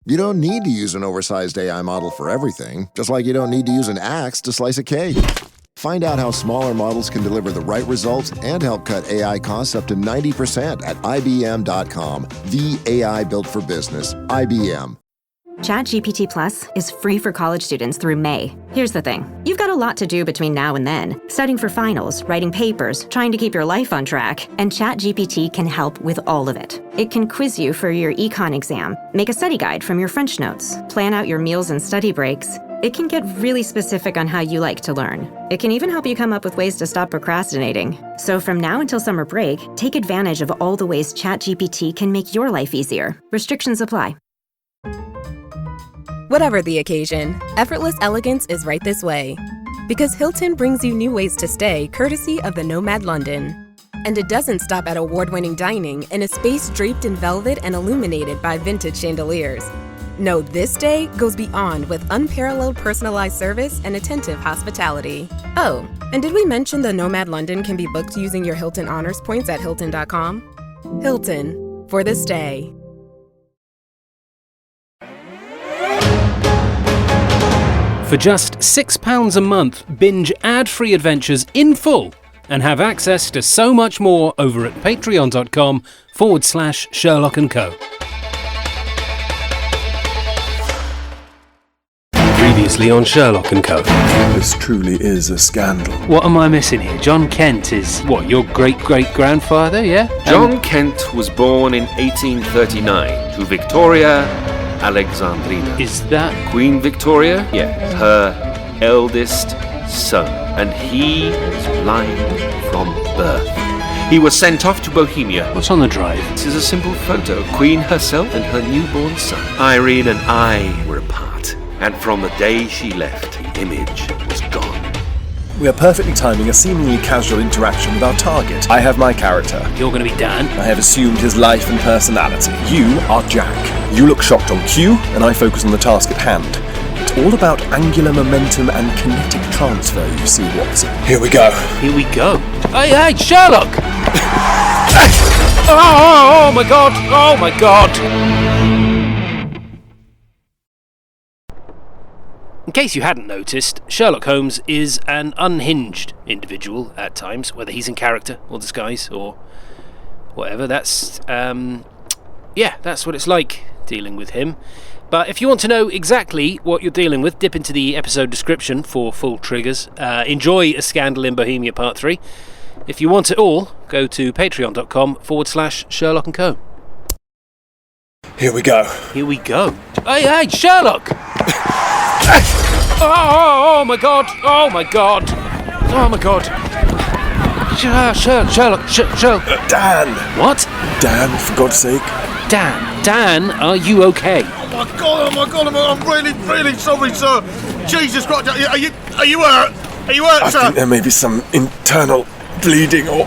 You don't need to use an oversized AI model for everything, just like you don't need to use an axe to slice a cake. Find out how smaller models can deliver the right results and help cut AI costs up to 90% at IBM.com. The AI built for business. IBM. ChatGPT Plus is free for college students through May. Here's the thing. You've got a lot to do between now and then. Studying for finals, writing papers, trying to keep your life on track. And ChatGPT can help with all of it. It can quiz you for your econ exam, make a study guide from your French notes, plan out your meals and study breaks. It can get really specific on how you like to learn. It can even help you come up with ways to stop procrastinating. So from now until summer break, take advantage of all the ways ChatGPT can make your life easier. Restrictions apply. Whatever the occasion, effortless elegance is right this way. Because Hilton brings you new ways to stay courtesy of the Nomad London. And it doesn't stop at award-winning dining in a space draped in velvet and illuminated by vintage chandeliers. No, this day goes beyond with unparalleled personalized service and attentive hospitality. Oh, and did we mention the Nomad London can be booked using your Hilton Honors points at Hilton.com? Hilton, for this day. For just £6 a month, binge ad-free adventures in full and have access to so much more over at patreon.com/Sherlock & Co. Previously on Sherlock & Co. This truly is a scandal. What am I missing here? John Kent is, what, your great-great-grandfather, yeah? John Kent was born in 1839 to Victoria Alexandrina. Is that Queen Victoria? Yes. Her eldest son. And he was blind from birth. He was sent off to Bohemia. What's on the drive? This is a simple photo. Queen herself and her newborn son. Irene and I were apart. And from the day she left, the image was gone. We are perfectly timing a seemingly casual interaction with our target. I have my character. You're going to be Dan. I have assumed his life and personality. You are Jack. You look shocked on cue, and I focus on the task at hand. It's all about angular momentum and kinetic transfer, you see, Watson. Here we go. Here we go. Hey, Sherlock! Oh my God! Oh my God! In case you hadn't noticed, Sherlock Holmes is an unhinged individual at times, whether he's in character or disguise or whatever. That's what it's like dealing with him. But if you want to know exactly what you're dealing with, dip into the episode description for full triggers. Enjoy A Scandal in Bohemia Part 3. If you want it all, go to patreon.com/Sherlock & Co. Here we go. Here we go. Hey, Sherlock! Oh my God! Oh my God! Oh my God! Sherlock! Dan! What? Dan, for God's sake. Dan, are you okay? Oh my God! I'm really sorry, sir. Jesus Christ! Are you hurt? Are you hurt, sir? I think there may be some internal bleeding or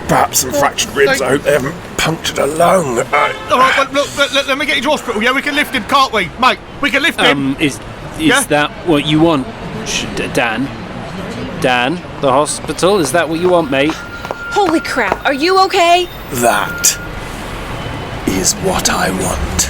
perhaps some fractured ribs. I hope they haven't punctured a lung. All right, well, look, let me get you to hospital. Yeah, we can lift him, can't we, mate? We can lift him. Is that what you want, Dan? Dan, the hospital? Is that what you want, mate? Holy crap! Are you okay? That is what I want.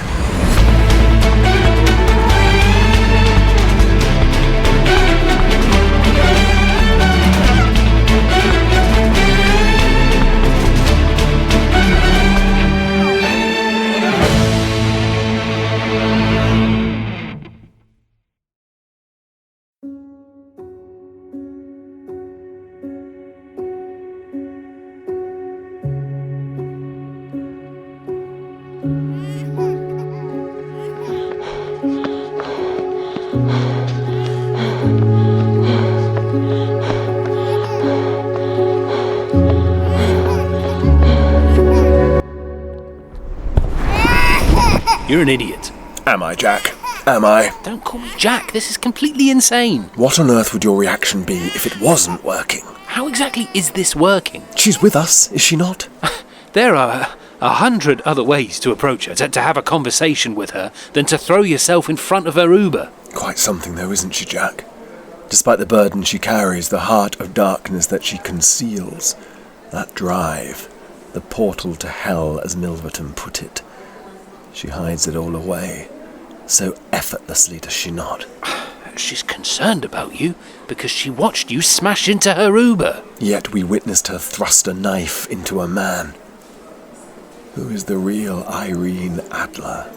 You're an idiot. Am I, Jack? Am I? Don't call me Jack. This is completely insane. What on earth would your reaction be if it wasn't working? How exactly is this working? She's with us, is she not? There are 100 other ways to approach her, to have a conversation with her, than to throw yourself in front of her Uber. Quite something, though, isn't she, Jack? Despite the burden she carries, the heart of darkness that she conceals, that drive, the portal to hell, as Milverton put it. She hides it all away, So effortlessly, does she not? She's concerned about you because she watched you smash into her Uber. Yet we witnessed her thrust a knife into a man. Who is the real Irene Adler?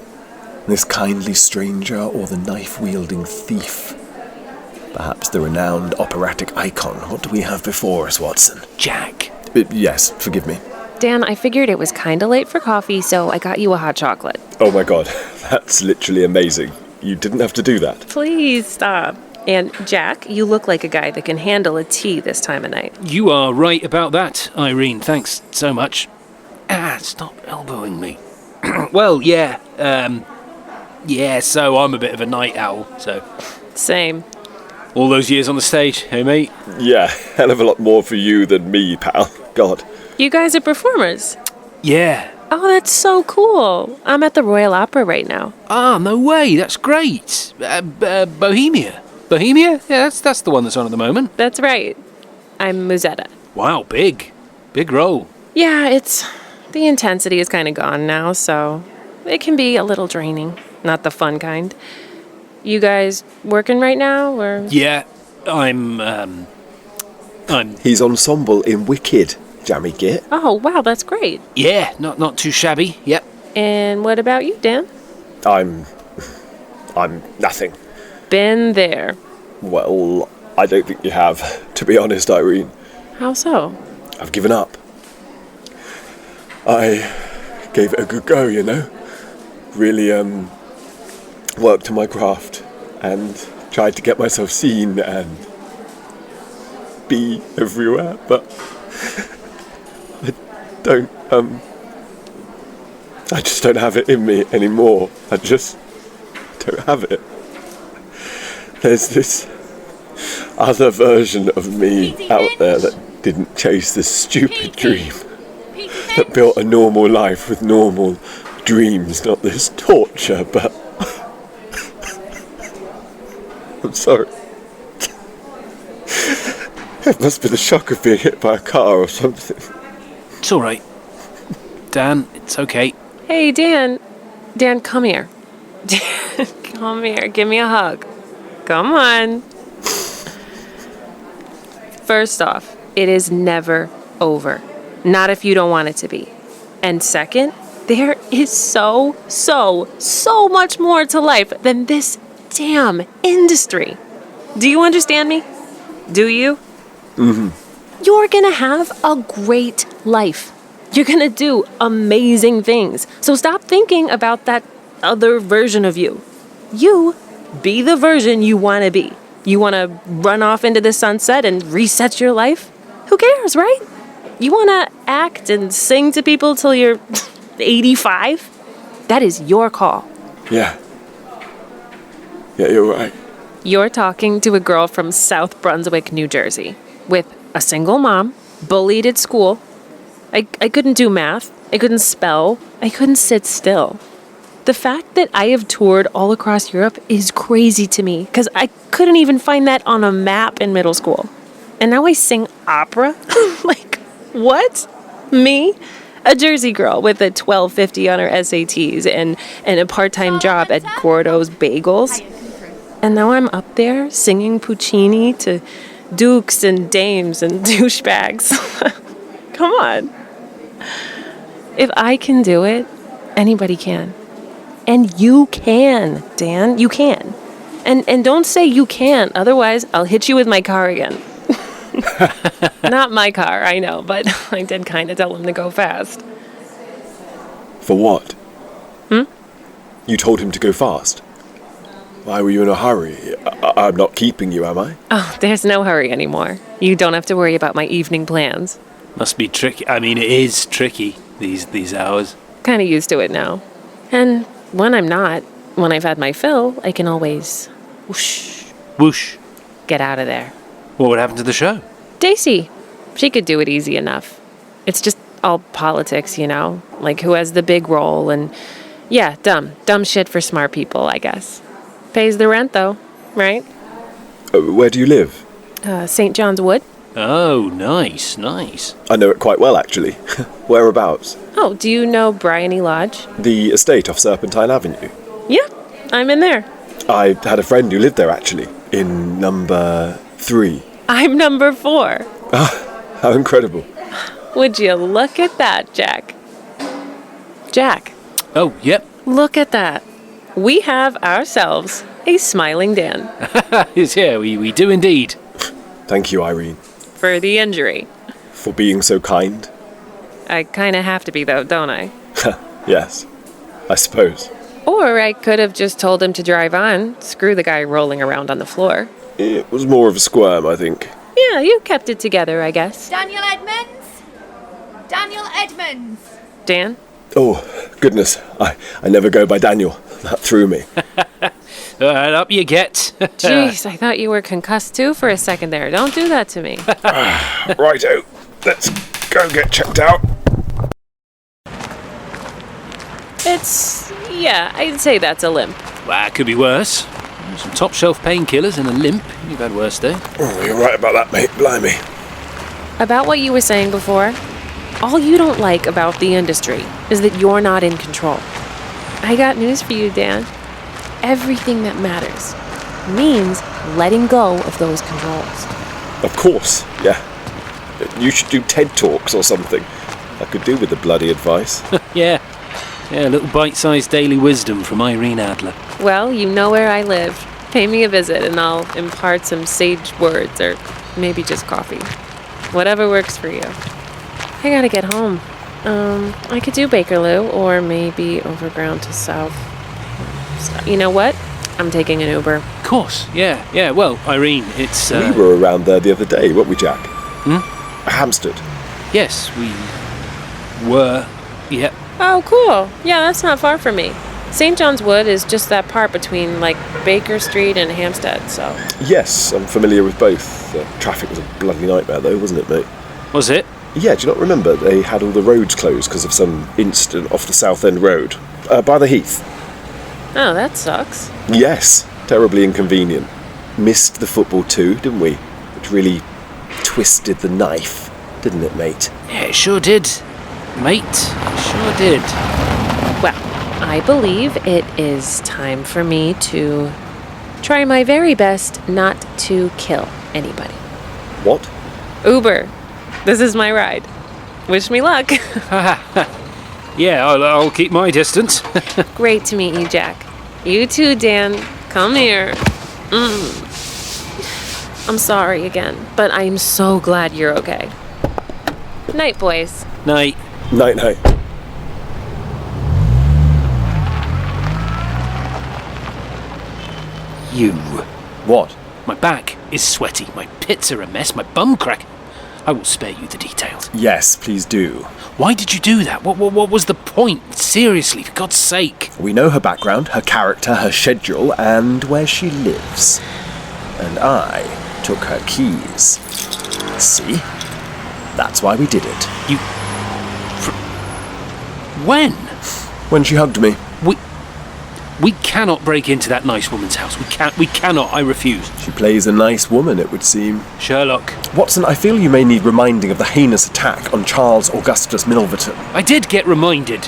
This kindly stranger or the knife-wielding thief? Perhaps the renowned operatic icon. What do we have before us, Watson? Jack. Yes, forgive me. Dan, I figured it was kinda late for coffee, so I got you a hot chocolate. Oh my god, that's literally amazing. You didn't have to do that. Please stop. And Jack, you look like a guy that can handle a tea this time of night. You are right about that, Irene. Thanks so much. Stop elbowing me. Well, yeah, so I'm a bit of a night owl, so... Same. All those years on the stage, hey mate? Yeah, hell of a lot more for you than me, pal. God. You guys are performers. Yeah. Oh, that's so cool. I'm at the Royal Opera right now. Ah, no way, that's great. Bohemia. Bohemia? Yeah, that's the one that's on at the moment. That's right. I'm Musetta. Wow, big role. Yeah, the intensity is kind of gone now, so it can be a little draining. Not the fun kind. You guys working right now, or? Yeah, I'm... He's ensemble in Wicked, Jammy Git. Oh, wow, that's great. Yeah, not too shabby, yep. And what about you, Dan? I'm nothing. Been there. Well, I don't think you have, to be honest, Irene. How so? I've given up. I gave it a good go, you know? Really, worked on my craft and tried to get myself seen and be everywhere, but I just don't have it in me anymore. I just don't have it. There's this other version of me out there that didn't chase this stupid dream, that built a normal life with normal dreams, not this torture, but I'm sorry. It must be the shock of being hit by a car or something. It's all right. Dan, it's okay. Hey, Dan. Dan, come here. Come here. Give me a hug. Come on. First off, it is never over. Not if you don't want it to be. And second, there is so much more to life than this damn industry. Do you understand me? Do you? Mm-hmm. You're gonna have a great life. You're gonna do amazing things. So stop thinking about that other version of you. You be the version you want to be. You want to run off into the sunset and reset your life? Who cares, right? You want to act and sing to people till you're 85? That is your call. Yeah, you're right. You're talking to a girl from South Brunswick, New Jersey, with a single mom, bullied at school. I couldn't do math. I couldn't spell. I couldn't sit still. The fact that I have toured all across Europe is crazy to me, because I couldn't even find that on a map in middle school. And now I sing opera? Like, what? Me? A Jersey girl with a 1250 on her SATs and a part-time job at Gordo's Bagels. And now I'm up there singing Puccini to dukes and dames and douchebags. Come on. If I can do it, anybody can. And you can, Dan. You can. And don't say you can't, otherwise I'll hit you with my car again. Not my car, I know, but I did kind of tell him to go fast. For what? You told him to go fast? Why were you in a hurry? I'm not keeping you, am I? Oh, there's no hurry anymore. You don't have to worry about my evening plans. Must be tricky. I mean, it is tricky, these hours. Kind of used to it now. And when I'm not, when I've had my fill, I can always Whoosh. Get out of there. What would happen to the show? Daisy. She could do it easy enough. It's just all politics, you know? Like who has the big role and... Yeah, dumb shit for smart people, I guess. Pays the rent, though, right? Where do you live? St. John's Wood. Oh, nice. I know it quite well, actually. Whereabouts? Oh, do you know Bryony Lodge? The estate off Serpentine Avenue. Yeah, I'm in there. I had a friend who lived there, actually, in number 3. I'm number 4. Ah, how incredible. Would you look at that, Jack? Jack. Oh, yep. Look at that. We have ourselves a smiling Dan. Yeah, we do indeed. Thank you, Irene. For the injury. For being so kind. I kind of have to be, though, don't I? Yes, I suppose. Or I could have just told him to drive on. Screw the guy rolling around on the floor. It was more of a squirm, I think. Yeah, you kept it together, I guess. Daniel Edmonds? Daniel Edmonds! Dan? Oh, goodness. I never go by Daniel. That threw me. Up you get. Jeez, I thought you were concussed too for a second there. Don't do that to me. Righto. Let's go get checked out. I'd say that's a limp. Well, it could be worse. Some top shelf painkillers and a limp. You've had worse day. Oh, you're right about that, mate. Blimey. About what you were saying before, all you don't like about the industry is that you're not in control. I got news for you, Dan. Everything that matters means letting go of those controls. Of course, yeah. You should do TED Talks or something. I could do with the bloody advice. Yeah, a little bite-sized daily wisdom from Irene Adler. Well, you know where I live. Pay me a visit and I'll impart some sage words or maybe just coffee. Whatever works for you. I gotta get home. I could do Bakerloo or maybe overground to South. You know what? I'm taking an Uber. Of course, yeah. Well, Irene, it's... We were around there the other day, weren't we, Jack? Hampstead. Yes, we were. Yep. Oh, cool. Yeah, that's not far from me. St. John's Wood is just that part between, Baker Street and Hampstead, so... Yes, I'm familiar with both. Traffic was a bloody nightmare, though, wasn't it, mate? Was it? Yeah, do you not remember? They had all the roads closed because of some incident off the South End Road. By the Heath. Oh, that sucks. Yes, terribly inconvenient. Missed the football too, didn't we? Which really twisted the knife, didn't it, mate? Yeah, it sure did. Mate, it sure did. Well, I believe it is time for me to try my very best not to kill anybody. What? Uber. This is my ride. Wish me luck. Yeah, I'll keep my distance. Great to meet you, Jack. You too, Dan. Come here. I'm sorry again, but I'm so glad you're okay. Night, boys. Night. Night. You. What? My back is sweaty, my pits are a mess, my bum crack. I will spare you the details. Yes, please do. Why did you do that? What was the point? Seriously, for God's sake. We know her background, her character, her schedule, and where she lives. And I took her keys. See? That's why we did it. When? When she hugged me. We cannot break into that nice woman's house. We cannot. I refuse. She plays a nice woman, it would seem. Sherlock. Watson, I feel you may need reminding of the heinous attack on Charles Augustus Milverton. I did get reminded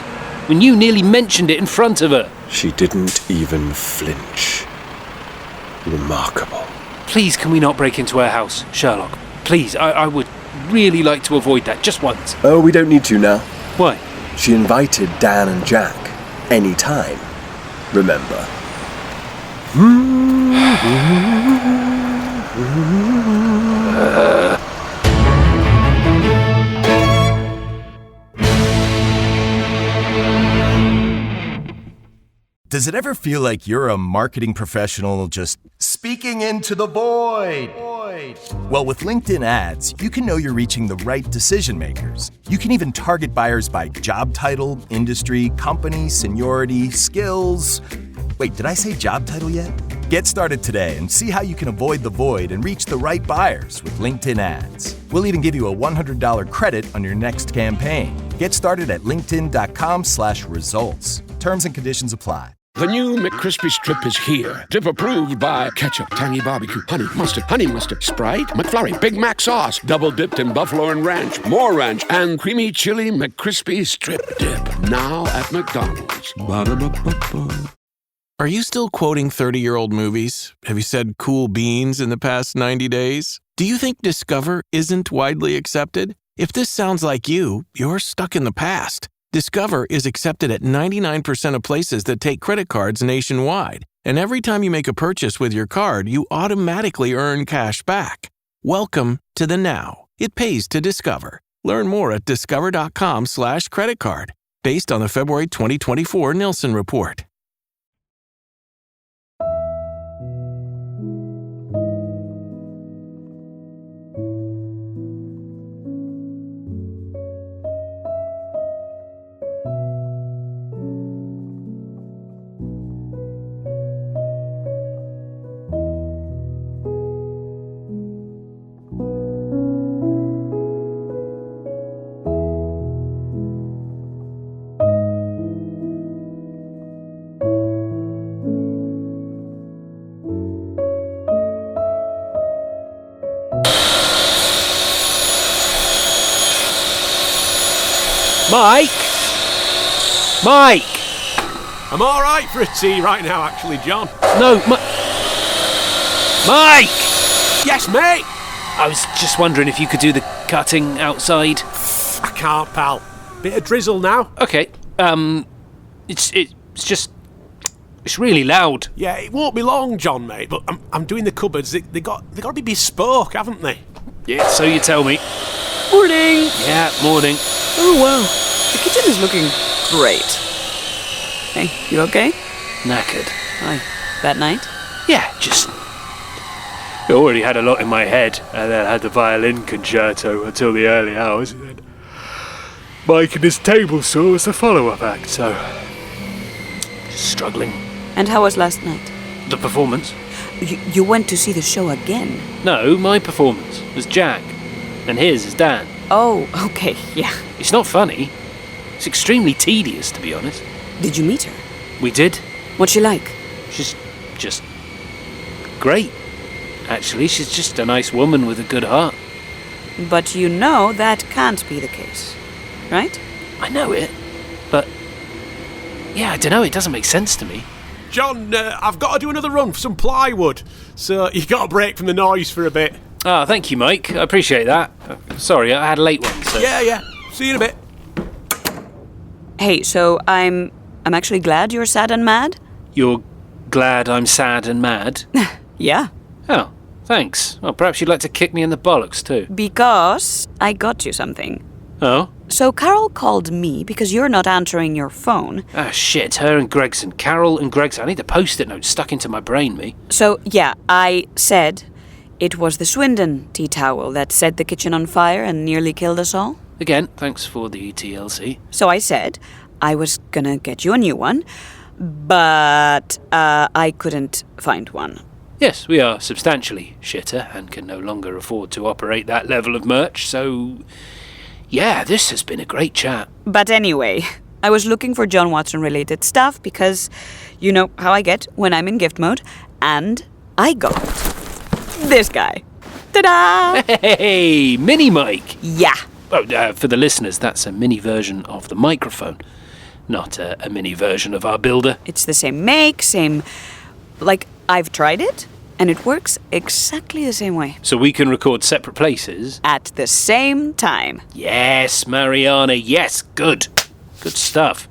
when you nearly mentioned it in front of her. She didn't even flinch. Remarkable. Please, can we not break into her house, Sherlock? Please, I would really like to avoid that, just once. Oh, we don't need to now. Why? She invited Dan and Jack. Any time. Remember. Does it ever feel like you're a marketing professional just speaking into the void? Well, with LinkedIn ads, you can know you're reaching the right decision makers. You can even target buyers by job title, industry, company, seniority, skills. Wait, did I say job title yet? Get started today and see how you can avoid the void and reach the right buyers with LinkedIn ads. We'll even give you a $100 credit on your next campaign. Get started at linkedin.com/results. Terms and conditions apply. The new McCrispy Strip is here. Dip approved by ketchup, tangy barbecue, honey mustard, Sprite, McFlurry, Big Mac sauce, double dipped in buffalo and ranch, more ranch, and creamy chili McCrispy Strip Dip. Now at McDonald's. Ba-da-ba-ba-ba. Are you still quoting 30-year-old movies? Have you said cool beans in the past 90 days? Do you think Discover isn't widely accepted? If this sounds like you, you're stuck in the past. Discover is accepted at 99% of places that take credit cards nationwide. And every time you make a purchase with your card, you automatically earn cash back. Welcome to the now. It pays to Discover. Learn more at discover.com/creditcard. Based on the February 2024 Nielsen report. Mike! Mike! I'm all right for a tea right now, actually, John. No, Mike! Yes, mate? I was just wondering if you could do the cutting outside. I can't, pal. Bit of drizzle now. Okay. It's really loud. Yeah, it won't be long, John, mate, but I'm doing the cupboards. They got to be bespoke, haven't they? Yeah, so you tell me. Morning! Yeah, morning. Oh, wow. The kitchen is looking great. Hey, you okay? Knackered. Hi. That night? Yeah, just... I already had a lot in my head, and then I had the violin concerto until the early hours, and then Mike and his table saw was the follow-up act, so... just struggling. And how was last night? The performance? You went to see the show again? No, my performance was Jack, and his is Dan. Oh, okay, yeah. It's not funny. It's extremely tedious, to be honest. Did you meet her? We did. What's she like? She's just great. Actually, she's just a nice woman with a good heart. But you know that can't be the case, right? I know it, but... yeah, I don't know, it doesn't make sense to me. John, I've got to do another run for some plywood, so you got a break from the noise for a bit. Ah, thank you, Mike. I appreciate that. Sorry, I had a late one, so... Yeah. See you in a bit. Hey, so I'm actually glad you're sad and mad? You're glad I'm sad and mad? Yeah. Oh, thanks. Well, perhaps you'd like to kick me in the bollocks, too. Because I got you something. Oh? So Carol called me because you're not answering your phone. Ah, shit. Her and Gregson. Carol and Gregson. I need the post-it note stuck into my brain, me. So, yeah, I said it was the Swindon tea towel that set the kitchen on fire and nearly killed us all. Again, thanks for the TLC. So I said I was gonna get you a new one, but I couldn't find one. Yes, we are substantially shitter and can no longer afford to operate that level of merch, so... yeah, this has been a great chat. But anyway, I was looking for John Watson-related stuff because you know how I get when I'm in gift mode, and I got this guy. Ta-da! Hey, Mini Mike! Yeah. Oh, for the listeners, that's a mini version of the microphone, not a mini version of our builder. It's the same make, same... like, I've tried it, and it works exactly the same way. So we can record separate places? At the same time. Yes, Mariana, yes, good. Good stuff.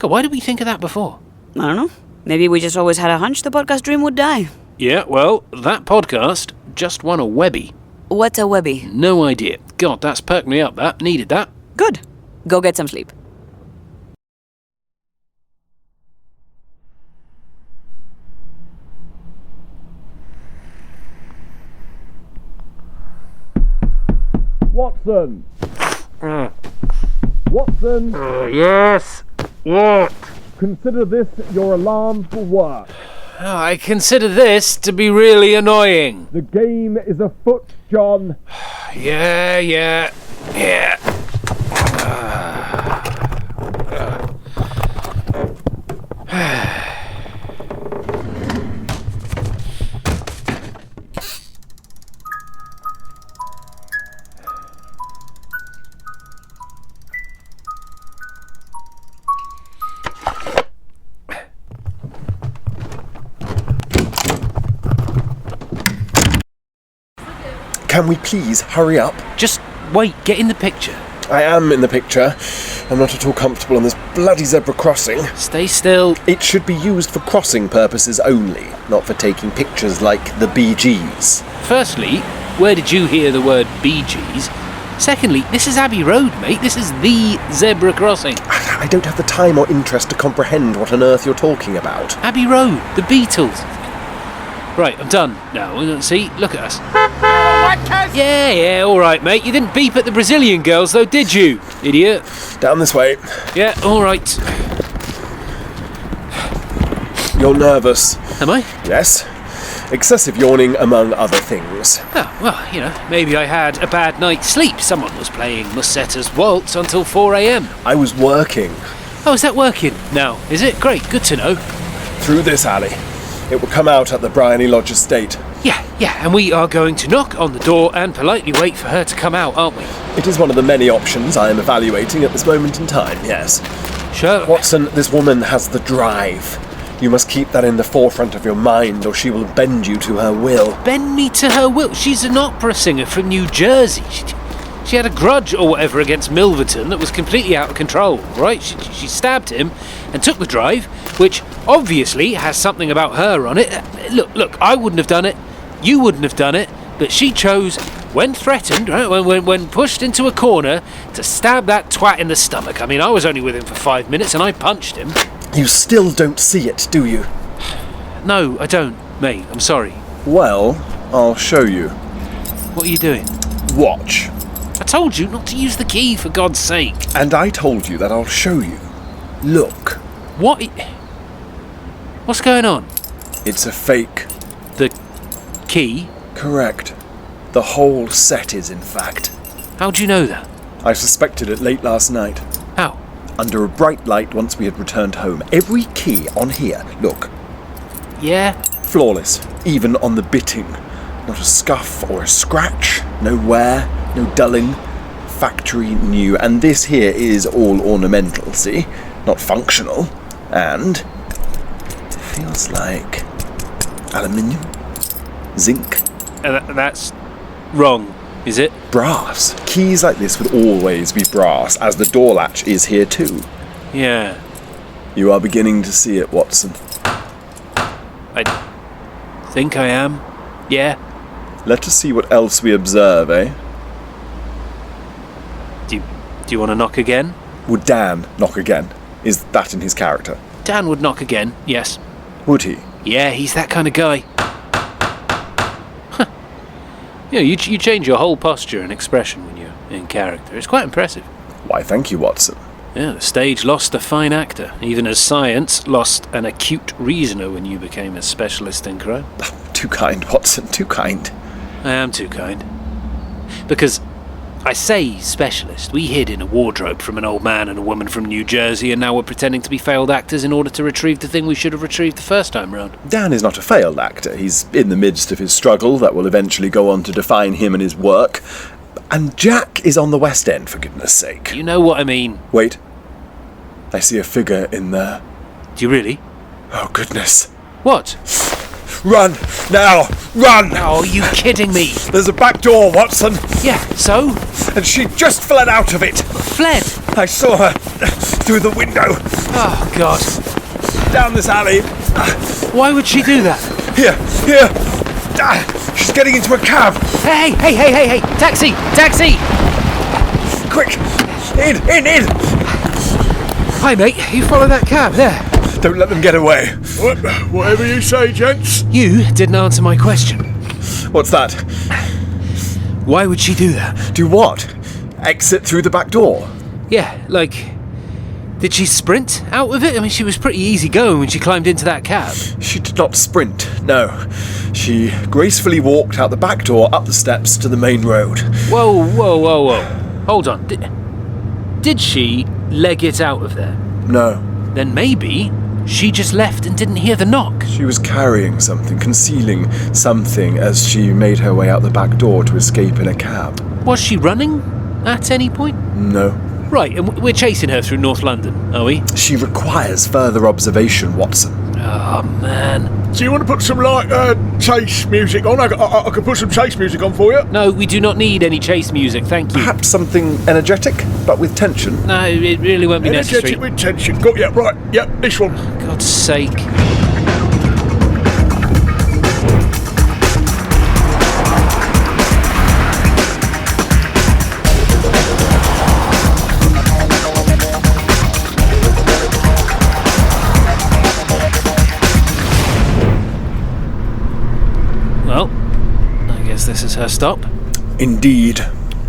God, why did we think of that before? I don't know. Maybe we just always had a hunch the podcast dream would die. Yeah, well, that podcast just won a Webby. What's a Webby? No idea. God, that's perked me up, that. Needed that. Good. Go get some sleep. Watson! Watson! Yes? What? Consider this your alarm for work. Oh, I consider this to be really annoying. The game is afoot, John. Yeah. Can we please hurry up? Just wait, get in the picture. I am in the picture. I'm not at all comfortable on this bloody zebra crossing. Stay still. It should be used for crossing purposes only, not for taking pictures like the Bee Gees. Firstly, where did you hear the word Bee Gees? Secondly, this is Abbey Road, mate. This is the zebra crossing. I don't have the time or interest to comprehend what on earth you're talking about. Abbey Road, the Beatles. Right, I'm done now. See, look at us. Yeah, all right, mate. You didn't beep at the Brazilian girls, though, did you, idiot? Down this way. Yeah, all right. You're nervous. Am I? Yes. Excessive yawning, among other things. Oh, well, maybe I had a bad night's sleep. Someone was playing Mussetta's Waltz until 4 a.m. I was working. Oh, is that working now? Is it? Great, good to know. Through this alley. It will come out at the Bryony Lodge estate. Yeah, and we are going to knock on the door and politely wait for her to come out, aren't we? It is one of the many options I am evaluating at this moment in time, yes. Sherlock. Watson, this woman has the drive. You must keep that in the forefront of your mind, or she will bend you to her will. Bend me to her will? She's an opera singer from New Jersey. She had a grudge or whatever against Milverton that was completely out of control, right? She stabbed him and took the drive, which obviously has something about her on it. Look, I wouldn't have done it. You wouldn't have done it. But she chose, when threatened, right, when pushed into a corner, to stab that twat in the stomach. I mean, I was only with him for 5 minutes and I punched him. You still don't see it, do you? No, I don't, mate. I'm sorry. Well, I'll show you. What are you doing? Watch. I told you not to use the key, for God's sake. And I told you that I'll show you. Look. What? What's going on? It's a fake. The key? Correct. The whole set is, in fact. How do you know that? I suspected it late last night. How? Under a bright light once we had returned home. Every key on here, look. Yeah? Flawless, even on the bitting. Not a scuff or a scratch, no wear, no dulling. Factory new. And this here is all ornamental, see? Not functional. And it feels like aluminium, zinc. That's wrong, is it? Brass. Keys like this would always be brass, as the door latch is here too. Yeah. You are beginning to see it, Watson. I think I am. Yeah. Let us see what else we observe, eh? Do you want to knock again? Would Dan knock again? Is that in his character? Dan would knock again, yes. Would he? Yeah, he's that kind of guy. Huh. You change your whole posture and expression when you're in character. It's quite impressive. Why, thank you, Watson. Yeah, the stage lost a fine actor, even as science lost an acute reasoner when you became a specialist in crime. Too kind, Watson, too kind. I am too kind. Because I say specialist. We hid in a wardrobe from an old man and a woman from New Jersey, and now we're pretending to be failed actors in order to retrieve the thing we should have retrieved the first time round. Dan is not a failed actor. He's in the midst of his struggle that will eventually go on to define him and his work. And Jack is on the West End, for goodness sake. You know what I mean. Wait. I see a figure in there. Do you really? Oh, goodness. What? Run! Now! Run! Oh, are you kidding me? There's a back door, Watson. Yeah, so? And she just fled out of it. Fled? I saw her through the window. Oh, God. Down this alley. Why would she do that? Here. She's getting into a cab. Hey! Taxi! Quick! In! Hi, mate. You follow that cab there. Don't let them get away. Whatever you say, gents. You didn't answer my question. What's that? Why would she do that? Do what? Exit through the back door? Yeah, like... Did she sprint out of it? I mean, she was pretty easy going when she climbed into that cab. She did not sprint, no. She gracefully walked out the back door, up the steps to the main road. Whoa. Hold on. Did she leg it out of there? No. Then maybe she just left and didn't hear the knock. She was carrying something, concealing something as she made her way out the back door to escape in a cab. Was she running at any point? No. Right, and we're chasing her through North London, are we? She requires further observation, Watson. Oh, man. Do you want to put some, chase music on? I could put some chase music on for you. No, we do not need any chase music, thank you. Perhaps something energetic, but with tension? No, it really won't be necessary. Energetic with tension. Got you, right. Yep, this one. God's sake. Well, I guess this is her stop. Indeed.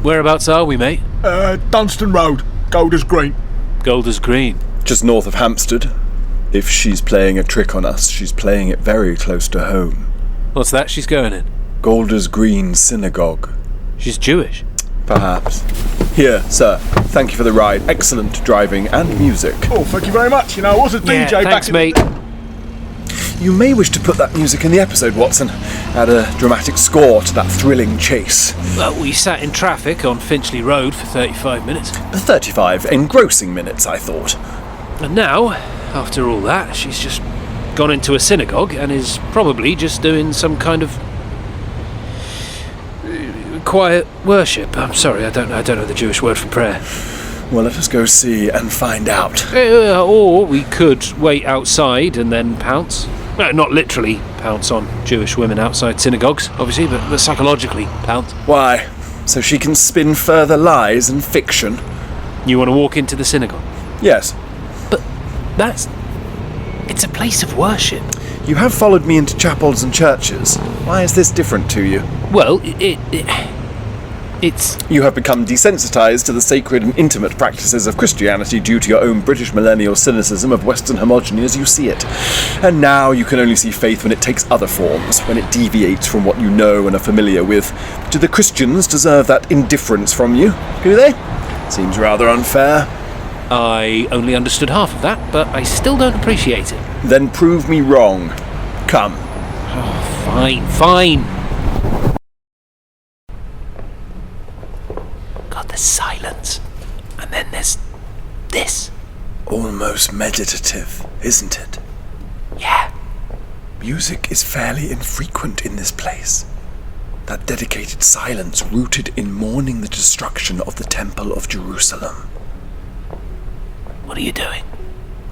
Whereabouts are we, mate? Dunstan Road, Golders Green. Golders Green? Just north of Hampstead. If she's playing a trick on us, she's playing it very close to home. What's that she's going in? Golders Green Synagogue. She's Jewish? Perhaps. Here, sir. Thank you for the ride. Excellent driving and music. Oh, thank you very much. You know, I was a DJ thanks, back in mate. You may wish to put that music in the episode, Watson. Add a dramatic score to that thrilling chase. Well, we sat in traffic on Finchley Road for 35 minutes. 35 engrossing minutes, I thought. And now, after all that, she's just gone into a synagogue and is probably just doing some kind of quiet worship. I'm sorry, I don't know the Jewish word for prayer. Well, let us go see and find out. Or we could wait outside and then pounce. No, not literally pounce on Jewish women outside synagogues, obviously, but psychologically pounce. Why? So she can spin further lies and fiction? You want to walk into the synagogue? Yes. But it's a place of worship. You have followed me into chapels and churches. Why is this different to you? Well, it's... You have become desensitized to the sacred and intimate practices of Christianity due to your own British millennial cynicism of Western homogeny as you see it. And now you can only see faith when it takes other forms, when it deviates from what you know and are familiar with. Do the Christians deserve that indifference from you? Do they? Seems rather unfair. I only understood half of that, but I still don't appreciate it. Then prove me wrong. Come. Oh, fine. God, there's silence. And then there's this. Almost meditative, isn't it? Yeah. Music is fairly infrequent in this place. That dedicated silence rooted in mourning the destruction of the Temple of Jerusalem. What are you doing?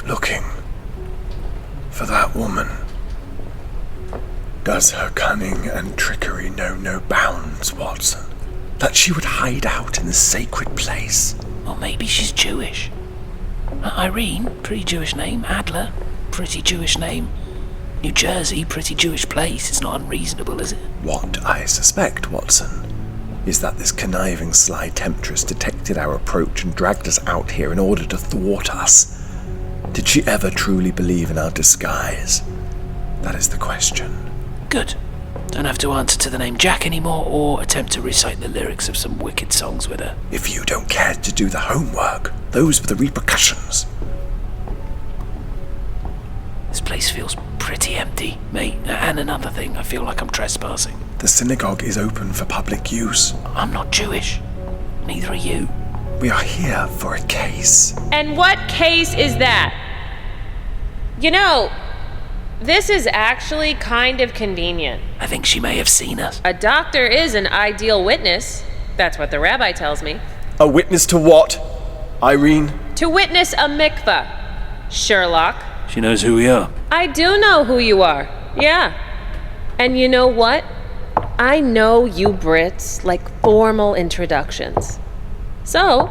Looking for that woman. Does her cunning and trickery know no bounds, Watson? That she would hide out in this sacred place? Well, maybe she's Jewish. Irene, pretty Jewish name. Adler, pretty Jewish name. New Jersey, pretty Jewish place. It's not unreasonable, is it? What I suspect, Watson, is that this conniving sly temptress detected our approach and dragged us out here in order to thwart us. Did she ever truly believe in our disguise? That is the question. Good. Don't have to answer to the name Jack anymore or attempt to recite the lyrics of some wicked songs with her. If you don't care to do the homework, those were the repercussions. This place feels pretty empty, mate. And another thing, I feel like I'm trespassing. The synagogue is open for public use. I'm not Jewish. Neither are you. We are here for a case. And what case is that? You know, this is actually kind of convenient. I think she may have seen us. A doctor is an ideal witness. That's what the rabbi tells me. A witness to what, Irene? To witness a mikveh. Sherlock. She knows who we are. I do know who you are. Yeah. And you know what? I know you Brits like formal introductions. So,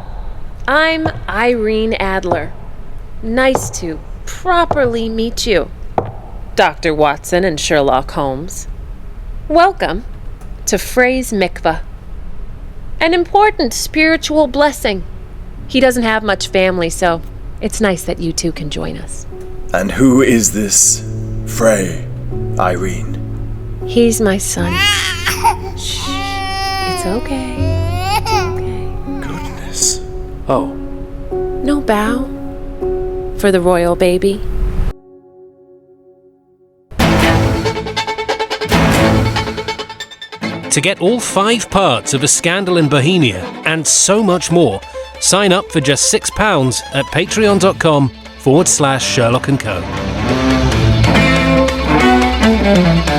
I'm Irene Adler. Nice to properly meet you, Dr. Watson and Sherlock Holmes. Welcome to Frey's mikveh. An important spiritual blessing. He doesn't have much family, so it's nice that you two can join us. And who is this Frey, Irene? He's my son. Shh. It's okay. It's okay. Goodness. Oh. No bow for the royal baby. To get all 5 parts of A Scandal in Bohemia and so much more, sign up for just £6 at patreon.com/Sherlock & Co. Bye.